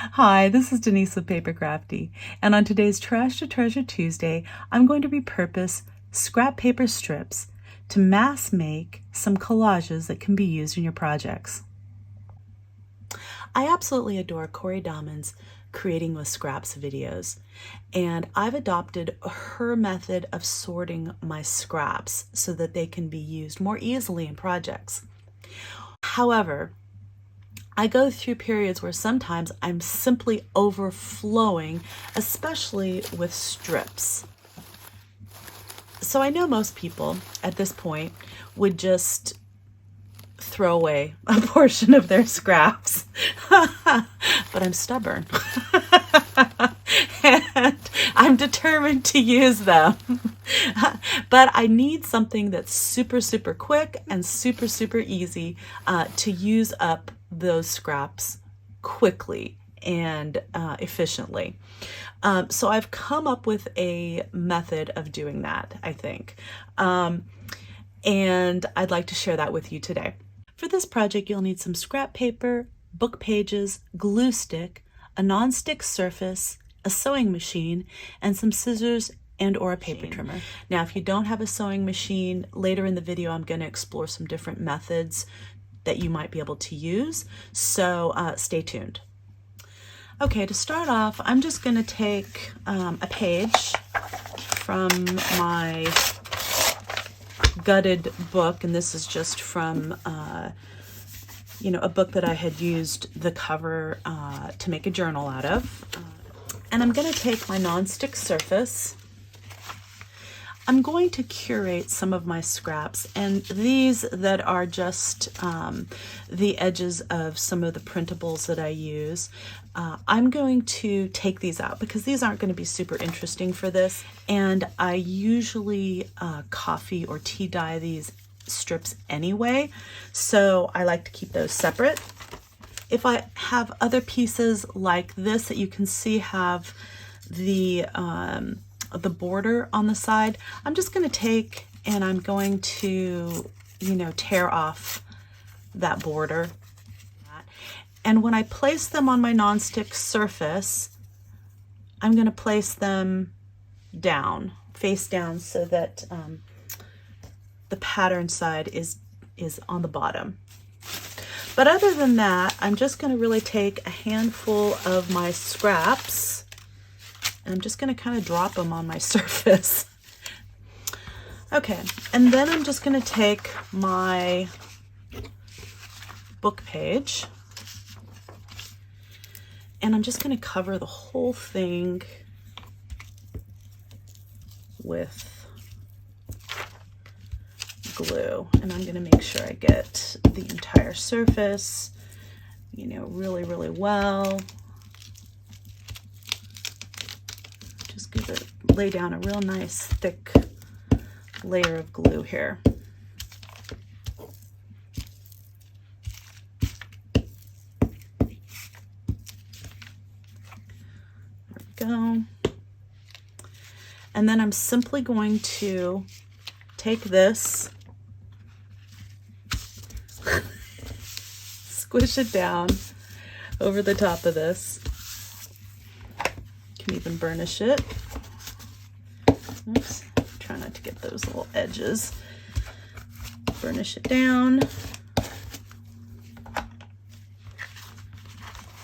Hi, this is Denise with PaperKraftD, and on today's Trash to Treasure Tuesday, I'm going to repurpose scrap paper strips to mass make some collages that can be used in your projects. I absolutely adore Corey Dahman's Creating with Scraps videos, and I've adopted her method of sorting my scraps so that they can be used more easily in projects. However, I go through periods where sometimes I'm simply overflowing, especially with strips. So I know most people at this point would just throw away a portion of their scraps, but I'm stubborn. And I'm determined to use them. But I need something that's super, super quick and super, super easy to use up those scraps quickly and efficiently. So I've come up with a method of doing that, I think. And I'd like to share that with you today. For this project, you'll need some scrap paper, book pages, glue stick, a non-stick surface, a sewing machine, and some scissors and/or a paper trimmer. Now, if you don't have a sewing machine, later in the video, I'm going to explore some different methods that you might be able to use. So stay tuned. Okay, to start off, I'm just going to take a page from my gutted book, and this is just from a book that I had used the cover to make a journal out of. And I'm going to take my nonstick surface. I'm going to curate some of my scraps, and these that are just the edges of some of the printables that I use. I'm going to take these out because these aren't going to be super interesting for this, and I usually coffee or tea dye these strips anyway, so I like to keep those separate. If I have other pieces like this that you can see have the border on the side, I'm just going to take and I'm going to, tear off that border. And when I place them on my nonstick surface, I'm going to place them down, face down, so that the pattern side is on the bottom. But other than that, I'm just going to really take a handful of my scraps, and I'm just going to kind of drop them on my surface. Okay, and then I'm just going to take my book page, and I'm just going to cover the whole thing with glue, and I'm going to make sure I get the entire surface, really, really well. Just lay down a real nice thick layer of glue here. There we go. And then I'm simply going to take this, squish it down over the top of this. You can even burnish it. Oops, try not to get those little edges. Burnish it down.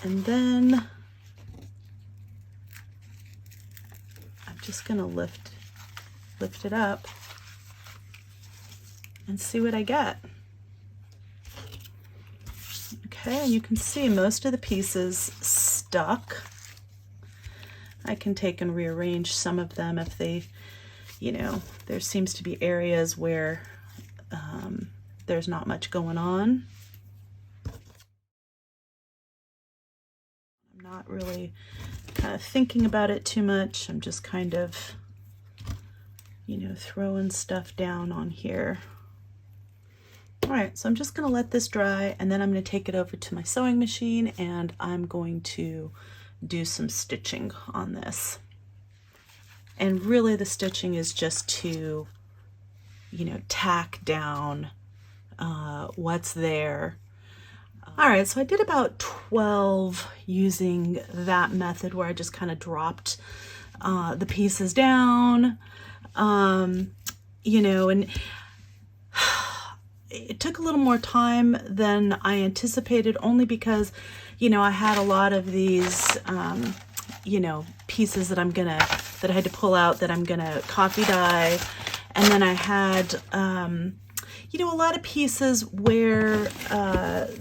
And then I'm just going to lift it up and see what I get. Okay, and you can see most of the pieces stuck. I can take and rearrange some of them if they, there seems to be areas where there's not much going on. I'm not really kind of thinking about it too much. I'm just kind of, throwing stuff down on here. All right, so I'm just going to let this dry, and then I'm going to take it over to my sewing machine, and I'm going to do some stitching on this. And really the stitching is just to, tack down what's there. All right, so I did about 12 using that method where I just kind of dropped the pieces down, you know, and it took a little more time than I anticipated, only because, you know, I had a lot of these, you know, pieces that that I had to pull out that I'm gonna coffee dye. And then I had, you know, a lot of pieces where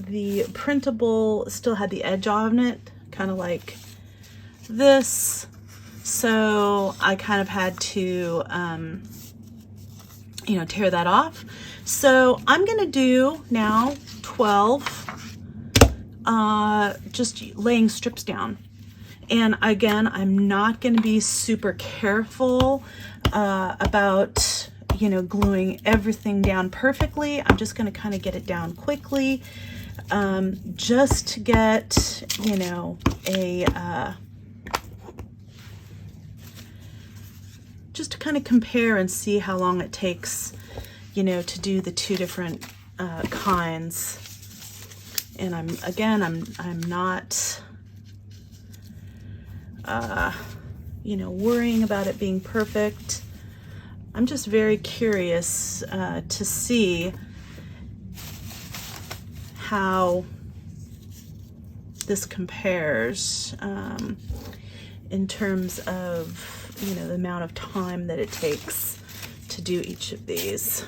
the printable still had the edge on it, kind of like this. So I kind of had to, you know, tear that off. So I'm gonna do now 12, just laying strips down. And again, I'm not gonna be super careful about, you know, gluing everything down perfectly. I'm just gonna kind of get it down quickly, just to get, you know, just to kind of compare and see how long it takes, you know, to do the two different kinds. And I'm not, you know, worrying about it being perfect. I'm just very curious to see how this compares in terms of, you know, the amount of time that it takes to do each of these.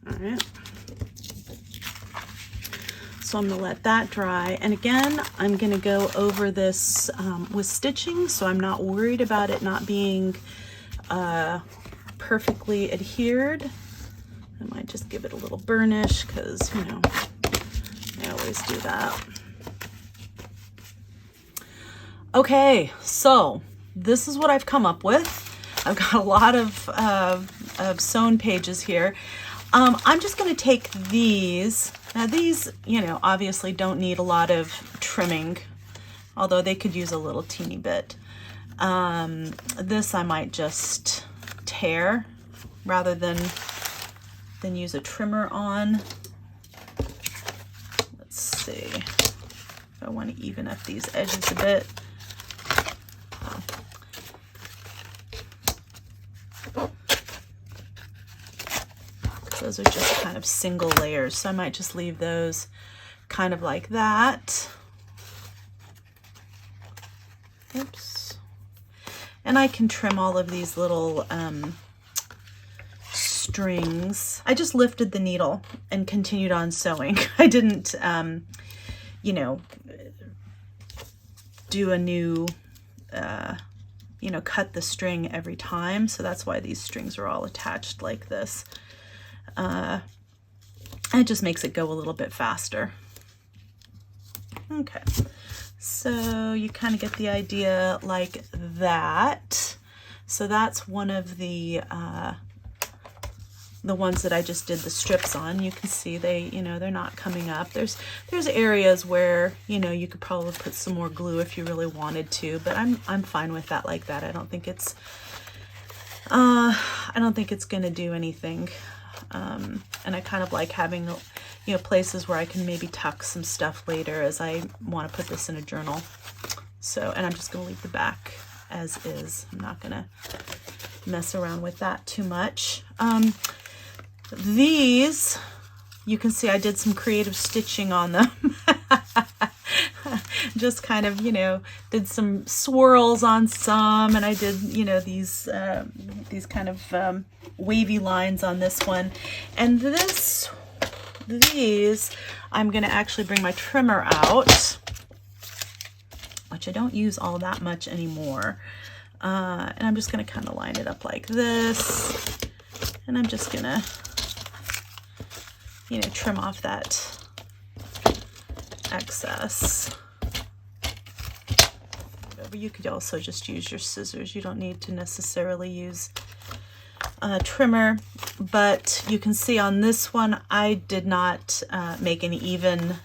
All right. So I'm gonna let that dry. And again, I'm gonna go over this with stitching, so I'm not worried about it not being perfectly adhered. I might just give it a little burnish because, you know, I always do that. Okay, so this is what I've come up with. I've got a lot of sewn pages here. I'm just going to take these. Now these, you know, obviously don't need a lot of trimming, although they could use a little teeny bit. This I might just tear rather than use a trimmer on. Let's see if I want to even up these edges a bit. Those are just kind of single layers, so I might just leave those kind of like that. Oops. And I can trim all of these little strings. I just lifted the needle and continued on sewing. I didn't, you know, do a new, you know, cut the string every time. So that's why these strings are all attached like this. It just makes it go a little bit faster. Okay, so you kind of get the idea like that. So that's one of the ones that I just did the strips on. You can see they, you know, they're not coming up. There's areas where, you know, you could probably put some more glue if you really wanted to, but I'm fine with that like that. I don't think it's gonna do anything. And I kind of like having, you know, places where I can maybe tuck some stuff later as I want to put this in a journal. So, and I'm just going to leave the back as is. I'm not going to mess around with that too much. These, you can see I did some creative stitching on them. Just kind of, you know, did some swirls on some, and I did, you know, these kind of wavy lines on this one. And these, I'm going to actually bring my trimmer out, which I don't use all that much anymore. And I'm just going to kind of line it up like this. And I'm just going to, you know, trim off that excess. You could also just use your scissors. You don't need to necessarily use a trimmer, but you can see on this one I did not make an even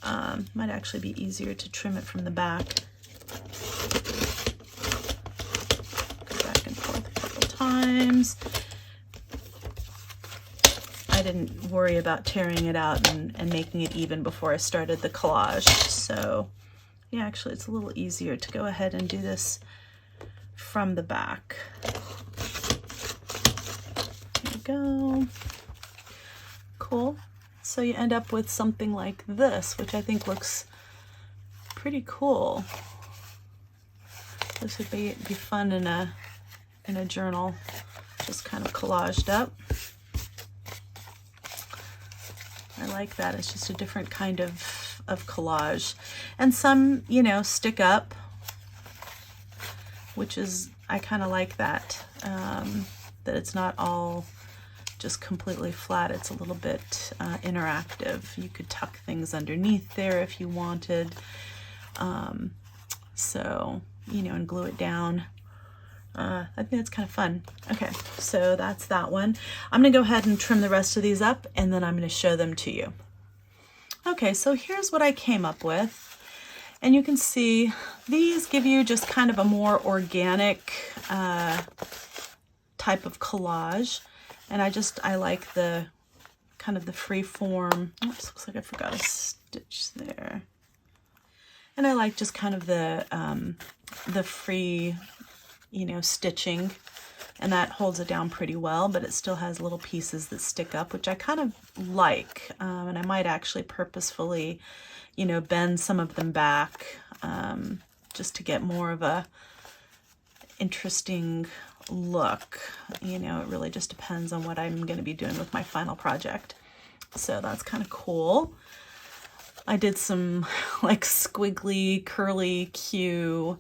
Might actually be easier to trim it from the back. Go back and forth a couple times. I didn't worry about tearing it out and making it even before I started the collage. So yeah, actually it's a little easier to go ahead and do this from the back. There we go. Cool. So you end up with something like this, which I think looks pretty cool. This would be fun in a journal, just kind of collaged up. I like that. It's just a different kind of collage. And some, you know, stick up, which is, I kind of like that, that it's not all just completely flat. It's a little bit interactive. You could tuck things underneath there if you wanted. So, you know, and glue it down. I think that's kind of fun. Okay, so that's that one. I'm gonna go ahead and trim the rest of these up, and then I'm gonna show them to you. Okay, so here's what I came up with. And you can see these give you just kind of a more organic type of collage. And I like the kind of the free form. Oops, looks like I forgot a stitch there. And I like just kind of the free, you know, stitching, and that holds it down pretty well, but it still has little pieces that stick up, which I kind of like. And I might actually purposefully, you know, bend some of them back just to get more of a interesting look. You know, it really just depends on what I'm going to be doing with my final project. So that's kind of cool. I did some like squiggly, curly Q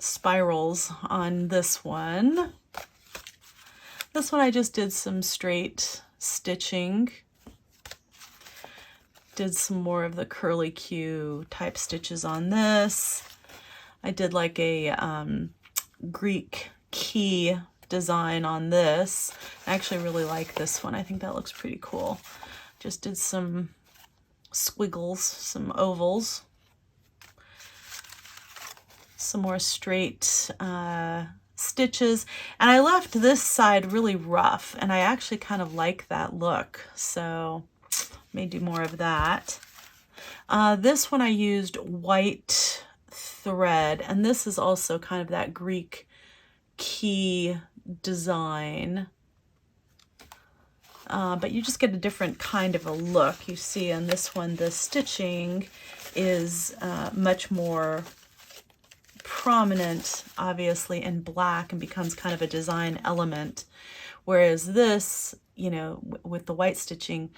spirals on this one. This one I just did some straight stitching. Did some more of the curly Q type stitches on this. I did like a Greek key design on this. I actually really like this one. I think that looks pretty cool. Just did some squiggles, some ovals, some more straight stitches, and I left this side really rough, and I actually kind of like that look, so may do more of that. This one I used white thread, and this is also kind of that Greek key design. But you just get a different kind of a look. You see on this one, the stitching is much more prominent, obviously, in black and becomes kind of a design element. Whereas this, you know, with the white stitching,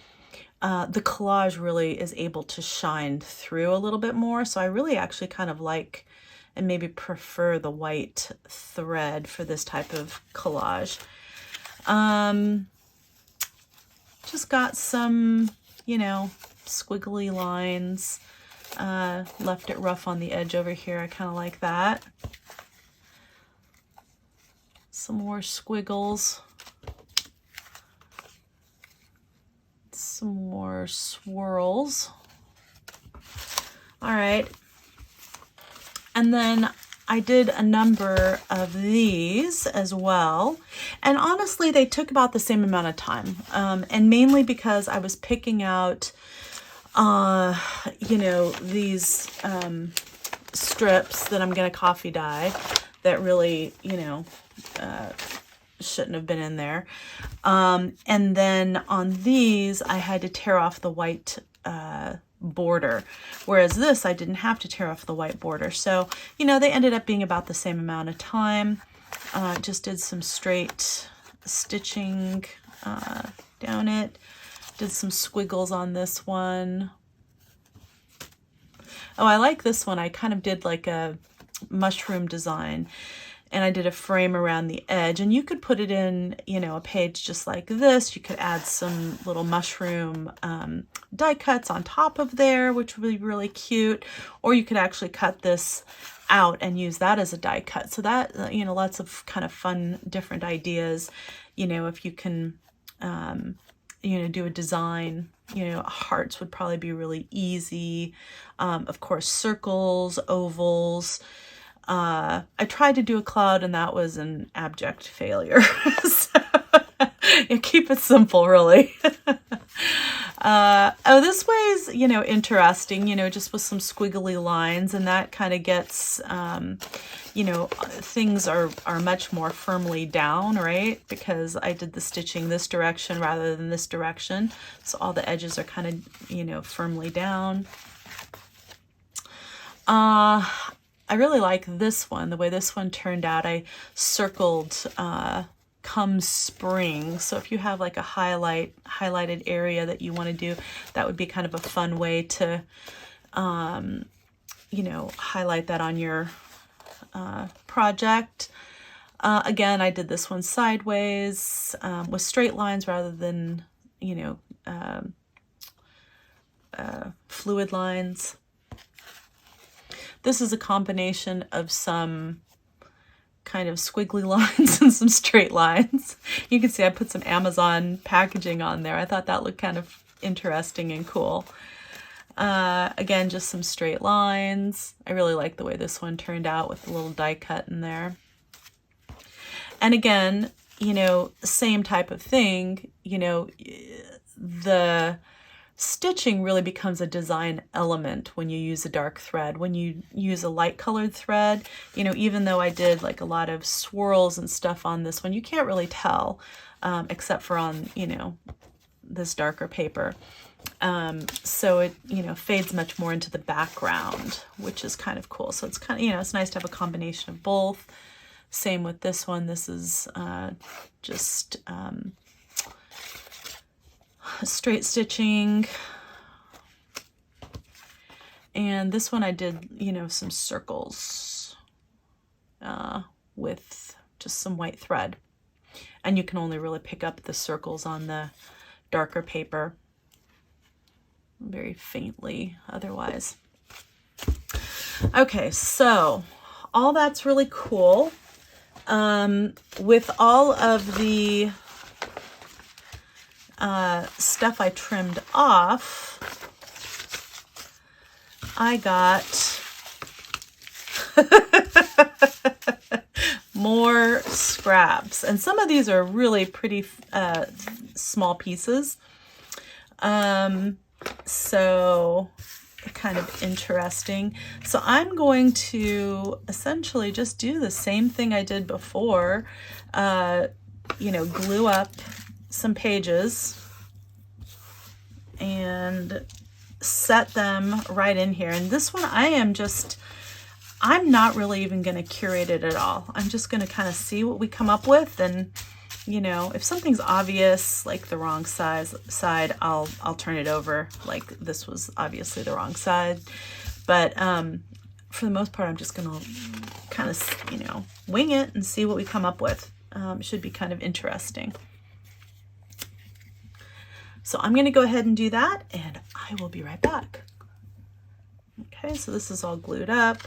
the collage really is able to shine through a little bit more. So I really actually kind of like and maybe prefer the white thread for this type of collage. Just got some, you know, squiggly lines. Left it rough on the edge over here. I kind of like that. Some more squiggles. Some more swirls. All right. And then I did a number of these as well. And honestly, they took about the same amount of time. And mainly because I was picking out, you know, these strips that I'm going to coffee dye that really, you know, shouldn't have been in there. And then on these, I had to tear off the white border, whereas this I didn't have to tear off the white border. So, you know, they ended up being about the same amount of time. Just did some straight stitching down it. Did some squiggles on this one. Oh, I like this one. I kind of did like a mushroom design, and I did a frame around the edge, and you could put it in, you know, a page just like this. You could add some little mushroom die cuts on top of there, which would be really cute, or you could actually cut this out and use that as a die cut. So that, you know, lots of kind of fun, different ideas, you know, if you can, you know, do a design You know, hearts would probably be really easy. Of course, circles, ovals. I tried to do a cloud and that was an abject failure. So, yeah, keep it simple, really. Oh, this way's, you know, interesting, you know, just with some squiggly lines, and that kind of gets, you know, things are much more firmly down, right? Because I did the stitching this direction rather than this direction. So all the edges are kind of, you know, firmly down. I really like this one, the way this one turned out. I circled, come spring. So if you have like a highlighted area that you want to do, that would be kind of a fun way to, you know, highlight that on your project. Again, I did this one sideways with straight lines rather than, you know, fluid lines. This is a combination of some kind of squiggly lines and some straight lines. You can see I put some Amazon packaging on there. I thought that looked kind of interesting and cool. Again, just some straight lines. I really like the way this one turned out with the little die cut in there. And again, you know, same type of thing, you know, the stitching really becomes a design element when you use a dark thread. When you use a light colored thread, you know, even though I did like a lot of swirls and stuff on this one, you can't really tell, except for on, you know, this darker paper. So it, you know, fades much more into the background, which is kind of cool. So it's kind of, you know, it's nice to have a combination of both. Same with this one. This is just straight stitching. And this one I did, you know, some circles with just some white thread. And you can only really pick up the circles on the darker paper very faintly otherwise. Okay, so all that's really cool. With all of the stuff I trimmed off, I got more scraps, and some of these are really pretty small pieces. So kind of interesting. So I'm going to essentially just do the same thing I did before, you know, glue up some pages and set them right in here. And this one I'm not really even going to curate it at all. I'm just going to kind of see what we come up with, and you know, if something's obvious, like the wrong side, I'll turn it over. Like this was obviously the wrong side, but for the most part, I'm just gonna kind of, you know, wing it and see what we come up with. It should be kind of interesting. So I'm gonna go ahead and do that, and I will be right back. Okay, so this is all glued up.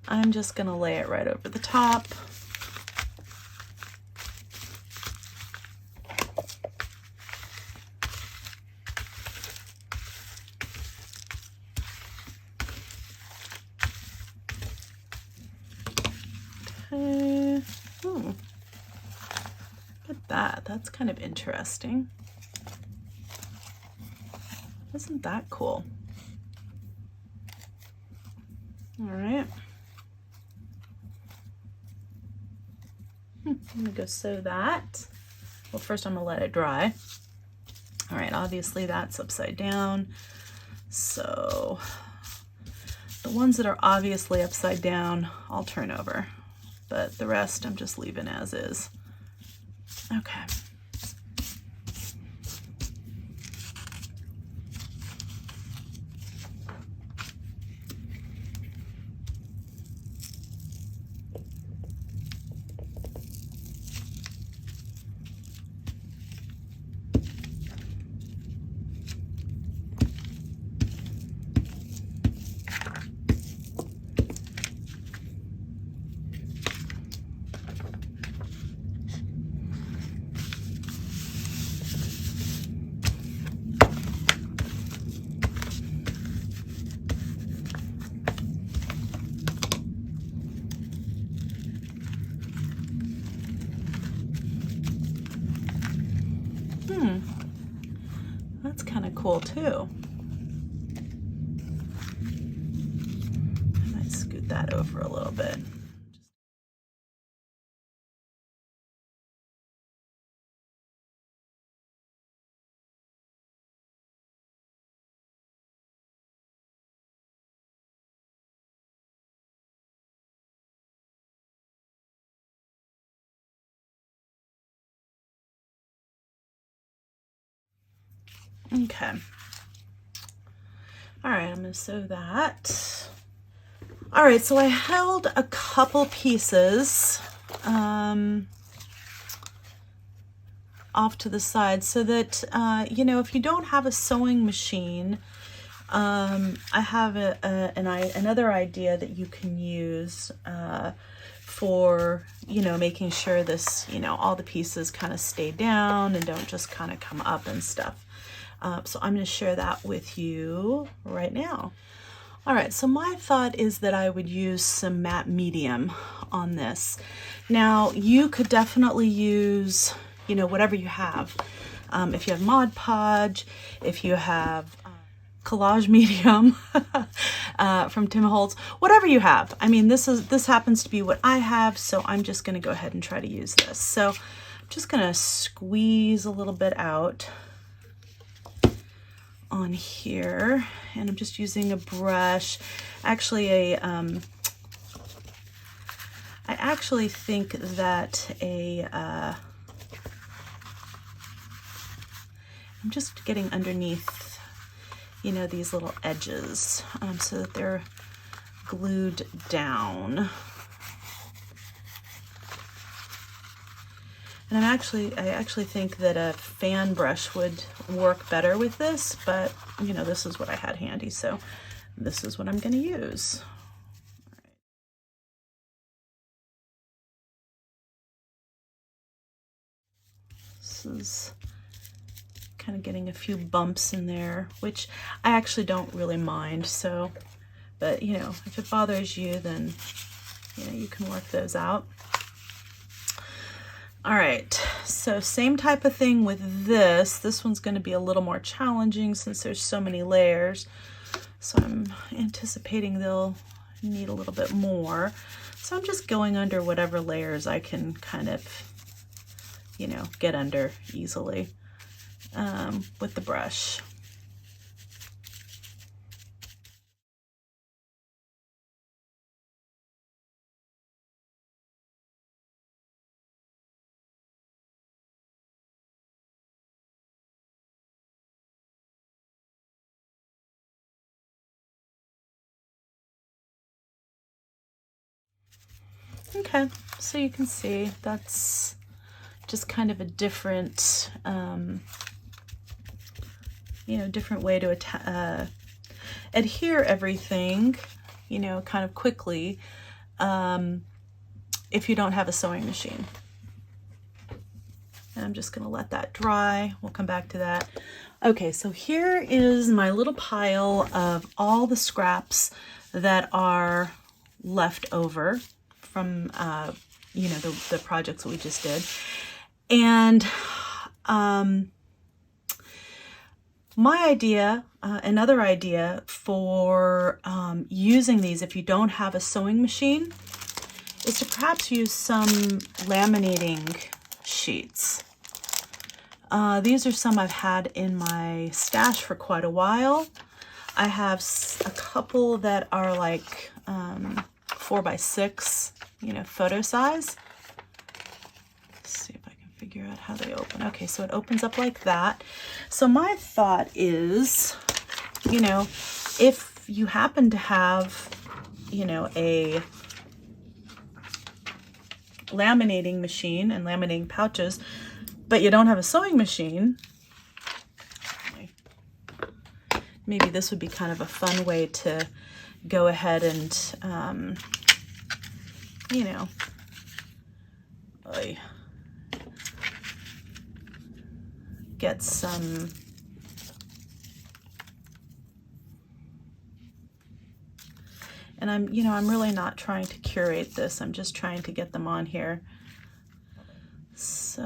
I'm just gonna lay it right over the top. Okay. Look at that. That's kind of interesting. Isn't that cool? All right. I'm gonna go sew that. Well, first I'm gonna let it dry. All right, obviously that's upside down. So the ones that are obviously upside down, I'll turn over, but the rest I'm just leaving as is. Okay. cool too. I might scoot that over a little bit. Okay. All right, I'm going to sew that. All right, so I held a couple pieces off to the side so that, you know, if you don't have a sewing machine, I have another idea that you can use for, you know, making sure this, you know, all the pieces kind of stay down and don't just kind of come up and stuff. So I'm going to share that with you right now. All right, so my thought is that I would use some matte medium on this. Now, you could definitely use, you know, whatever you have. If you have Mod Podge, if you have Collage Medium from Tim Holtz, whatever you have. I mean, this happens to be what I have, so I'm just going to go ahead and try to use this. So I'm just going to squeeze a little bit out on here, and I'm just using a brush. Actually, I actually think that I'm just getting underneath, you know, these little edges so that they're glued down. And I actually think that a fan brush would work better with this, but you know, this is what I had handy, so this is what I'm going to use. All right. This is kind of getting a few bumps in there, which I actually don't really mind. So, but you know, if it bothers you, then you know, you can work those out. All right, so same type of thing with this. This one's going to be a little more challenging since there's so many layers. So I'm anticipating they'll need a little bit more. So I'm just going under whatever layers I can kind of, you know, get under easily with the brush. Okay, so you can see that's just kind of a different, you know, different way to adhere everything, you know, kind of quickly if you don't have a sewing machine. And I'm just going to let that dry. We'll come back to that. Okay, so here is my little pile of all the scraps that are left over from, you know, the projects that we just did. And my idea, another idea for using these if you don't have a sewing machine, is to perhaps use some laminating sheets. These are some I've had in my stash for quite a while. I have a couple that are like 4x6, you know, photo size. Let's see if I can figure out how they open. Okay, so it opens up like that. So my thought is, you know, if you happen to have, you know, a laminating machine and laminating pouches, but you don't have a sewing machine, maybe this would be kind of a fun way to go ahead and, you know, get some and I'm really not trying to curate this. I'm just trying to get them on here. So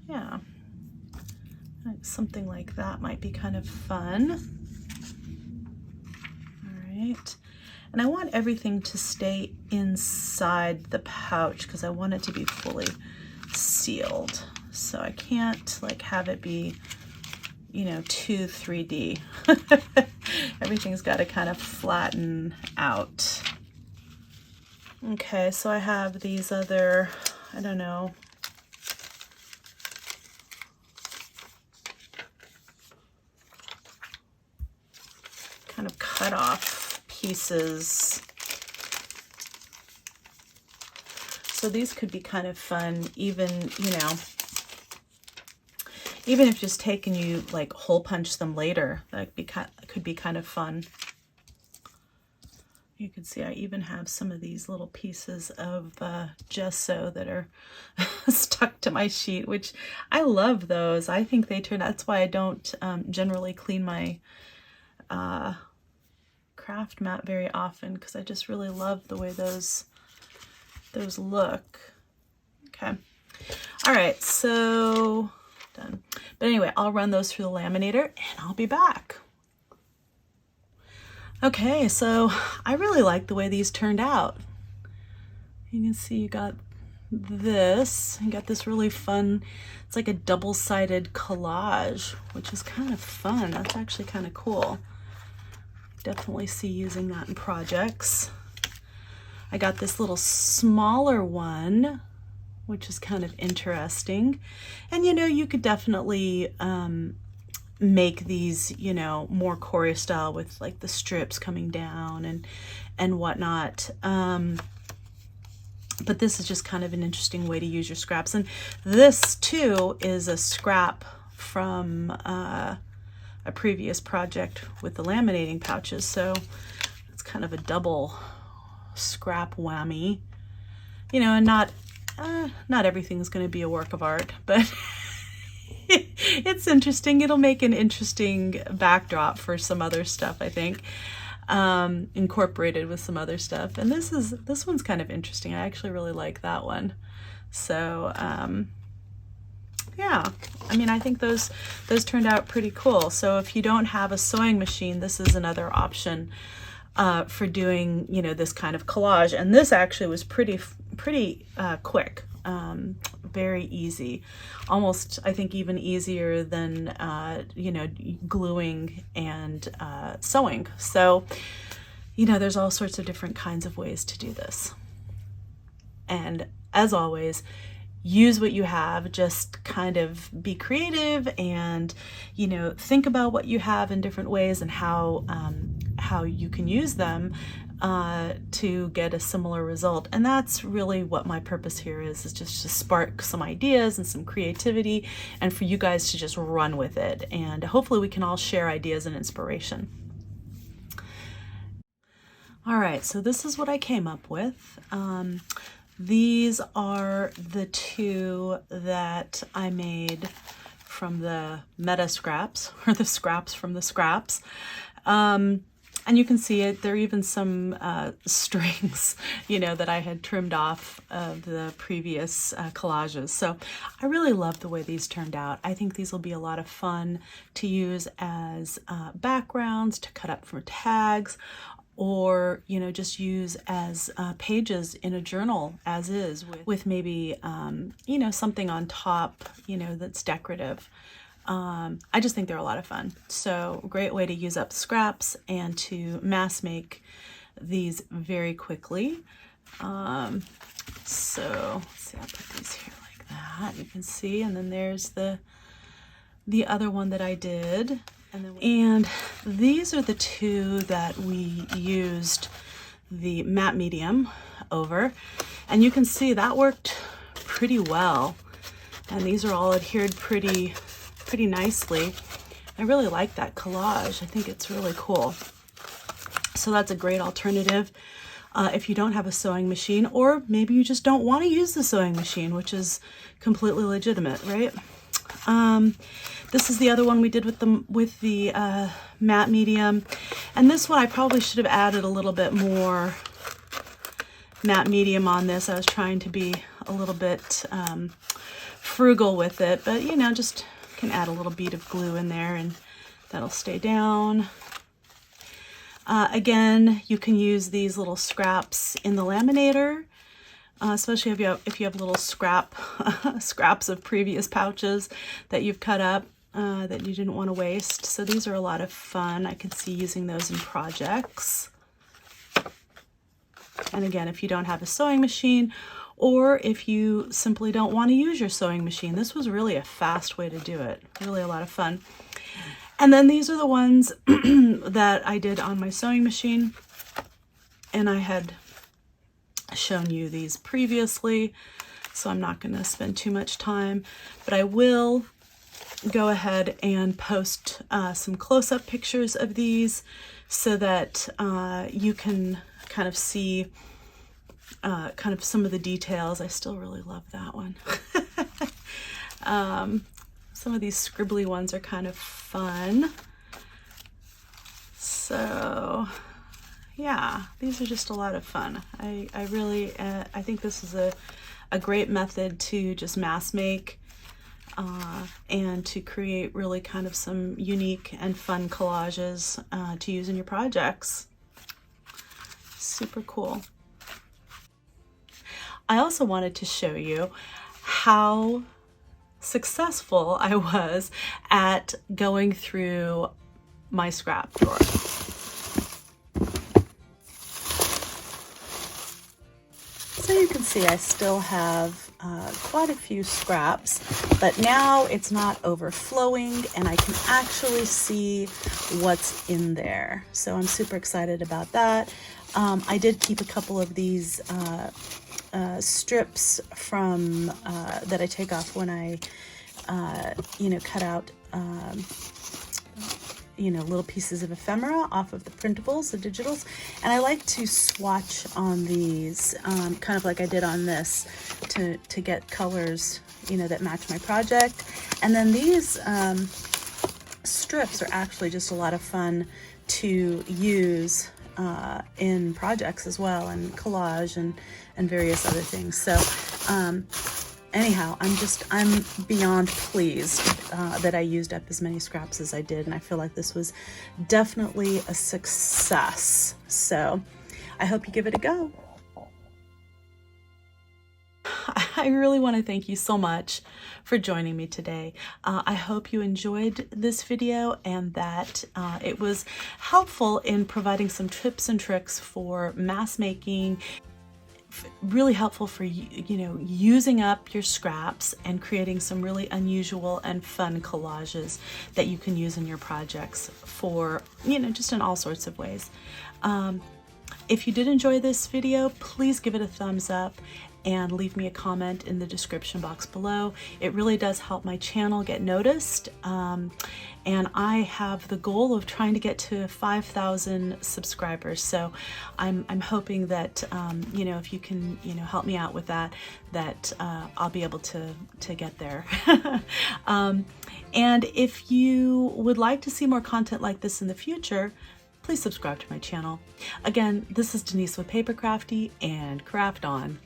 yeah, Something like that might be kind of fun. All right. And I want everything to stay inside the pouch because I want it to be fully sealed. So I can't like have it be, you know, too 3D. Everything's got to kind of flatten out. Okay, so I have these other, I don't know, kind of cut off pieces. So these could be kind of fun, even, you know, even if just taking you like hole punch them later, that could be kind of fun. You can see I even have some of these little pieces of gesso that are stuck to my sheet, which I love those. I think they turn out, that's why I don't generally clean my craft mat very often, because I just really love the way those look. Okay. All right, so done. But anyway, I'll run those through the laminator and I'll be back. Okay, so I really like the way these turned out. You can see you got this, you got this really fun, it's like a double-sided collage, which is kind of fun. That's actually kind of cool. Definitely see using that in projects. I got this little smaller one, which is kind of interesting. And you know, you could definitely make these, you know, more choreo style with like the strips coming down and whatnot. But this is just kind of an interesting way to use your scraps. And this too is a scrap from a previous project with the laminating pouches. So it's kind of a double scrap whammy, you know, and not everything's going to be a work of art, but it's interesting. It'll make an interesting backdrop for some other stuff, I think, incorporated with some other stuff. And this one's kind of interesting. I actually really like that one. So yeah, I mean, I think those turned out pretty cool. So if you don't have a sewing machine, this is another option for doing, you know, this kind of collage. And this actually was pretty quick, very easy, almost I think even easier than you know, gluing and sewing. So, you know, there's all sorts of different kinds of ways to do this. And as always, use what you have, just kind of be creative and, you know, think about what you have in different ways and how you can use them to get a similar result. And that's really what my purpose here is just to spark some ideas and some creativity and for you guys to just run with it. And hopefully we can all share ideas and inspiration. All right, so this is what I came up with. These are the two that I made from the meta scraps, or the scraps from the scraps. And you can see it, there are even some strings, you know, that I had trimmed off of the previous collages. So I really love the way these turned out. I think these will be a lot of fun to use as backgrounds, to cut up from tags, or, you know, just use as pages in a journal as is with maybe, you know, something on top, you know, that's decorative. I just think they're a lot of fun. So great way to use up scraps and to mass make these very quickly. So let's see, I'll put these here like that, you can see, and then there's the other one that I did. And these are the two that we used the matte medium over, and you can see that worked pretty well. And these are all adhered pretty nicely. I really like that collage. I think it's really cool. So that's a great alternative if you don't have a sewing machine, or maybe you just don't want to use the sewing machine, which is completely legitimate, right? This is the other one we did with the matte medium, and this one I probably should have added a little bit more matte medium on this. I was trying to be a little bit frugal with it, but you know, just can add a little bead of glue in there and that'll stay down. Again, you can use these little scraps in the laminator, especially if you have little scraps of previous pouches that you've cut up that you didn't want to waste. So these are a lot of fun. I could see using those in projects. And again, if you don't have a sewing machine, or if you simply don't want to use your sewing machine, this was really a fast way to do it. Really a lot of fun. And then these are the ones that I did on my sewing machine. And I had shown you these previously, so I'm not going to spend too much time, but I will go ahead and post some close-up pictures of these so that you can kind of see kind of some of the details. I still really love that one. Some of these scribbly ones are kind of fun. So yeah, these are just a lot of fun. I really, I think this is a great method to just mass make and to create really kind of some unique and fun collages to use in your projects. Super cool. I also wanted to show you how successful I was at going through my scrap drawer. So you can see I still have quite a few scraps, but now it's not overflowing and I can actually see what's in there. So I'm super excited about that. I did keep a couple of these strips from that I take off when I cut out little pieces of ephemera off of the printables, the digitals, and I like to swatch on these kind of like I did on this to get colors that match my project. And then these strips are actually just a lot of fun to use in projects as well, and collage and various other things. So anyhow, I'm beyond pleased that I used up as many scraps as I did, and I feel like this was definitely a success. So I hope you give it a go. I really want to thank you so much for joining me today. I hope you enjoyed this video and that it was helpful in providing some tips and tricks for mass making. Really helpful for using up your scraps and creating some really unusual and fun collages that you can use in your projects for just in all sorts of ways. If you did enjoy this video, please give it a thumbs up and leave me a comment in the description box below. It really does help my channel get noticed. And I have the goal of trying to get to 5,000 subscribers. So I'm hoping that, if you can, help me out with that, I'll be able to get there. And if you would like to see more content like this in the future, please subscribe to my channel. Again, this is Denise with PaperKraftD, and craft on.